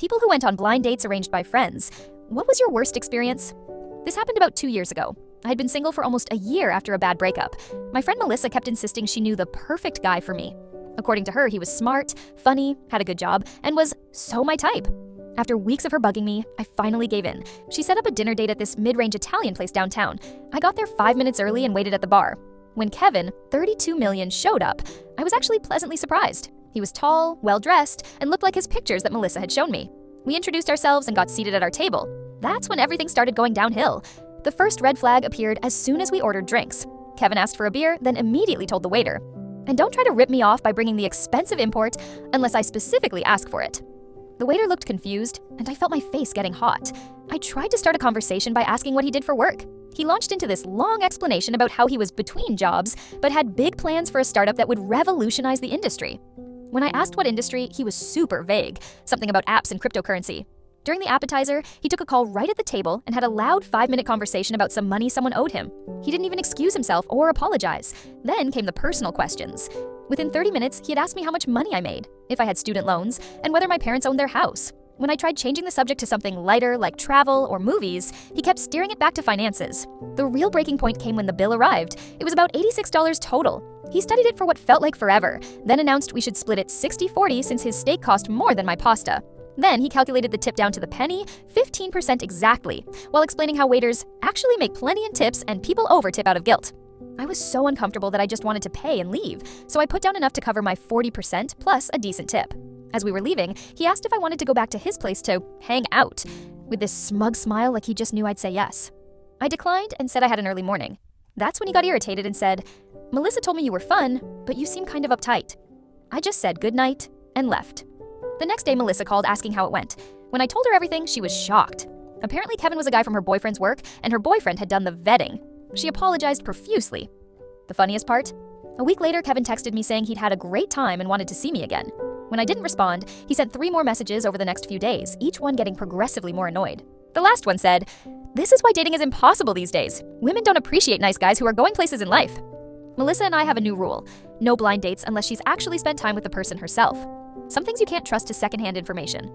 People who went on blind dates arranged by friends. What was your worst experience? This happened about 2 years ago. I had been single for almost a year after a bad breakup. My friend Melissa kept insisting she knew the perfect guy for me. According to her, he was smart, funny, had a good job, and was so my type. After weeks of her bugging me, I finally gave in. She set up a dinner date at this mid-range Italian place downtown. I got there 5 minutes early and waited at the bar. When Kevin, 32 million, showed up, I was actually pleasantly surprised. He was tall, well-dressed, and looked like his pictures that Melissa had shown me. We introduced ourselves and got seated at our table. That's when everything started going downhill. The first red flag appeared as soon as we ordered drinks. Kevin asked for a beer, then immediately told the waiter, "And don't try to rip me off by bringing the expensive import unless I specifically ask for it." The waiter looked confused, and I felt my face getting hot. I tried to start a conversation by asking what he did for work. He launched into this long explanation about how he was between jobs, but had big plans for a startup that would revolutionize the industry. When I asked what industry, he was super vague, something about apps and cryptocurrency. During the appetizer, he took a call right at the table and had a loud 5-minute conversation about some money someone owed him. He didn't even excuse himself or apologize. Then came the personal questions. Within 30 minutes, he had asked me how much money I made, if I had student loans, and whether my parents owned their house. When I tried changing the subject to something lighter like travel or movies, he kept steering it back to finances. The real breaking point came when the bill arrived. It was about $86 total. He studied it for what felt like forever, then announced we should split it 60-40 since his steak cost more than my pasta. Then he calculated the tip down to the penny, 15% exactly, while explaining how waiters actually make plenty in tips and people over-tip out of guilt. I was so uncomfortable that I just wanted to pay and leave, so I put down enough to cover my 40% plus a decent tip. As we were leaving, he asked if I wanted to go back to his place to hang out, with this smug smile like he just knew I'd say yes. I declined and said I had an early morning. That's when he got irritated and said, "Melissa told me you were fun, but you seem kind of uptight." I just said good night and left. The next day, Melissa called asking how it went. When I told her everything, she was shocked. Apparently, Kevin was a guy from her boyfriend's work, and her boyfriend had done the vetting. She apologized profusely. The funniest part? A week later, Kevin texted me saying he'd had a great time and wanted to see me again. When I didn't respond, he sent 3 more messages over the next few days, each one getting progressively more annoyed. The last one said, "This is why dating is impossible these days. Women don't appreciate nice guys who are going places in life." Melissa and I have a new rule: no blind dates unless she's actually spent time with the person herself. Some things you can't trust to secondhand information.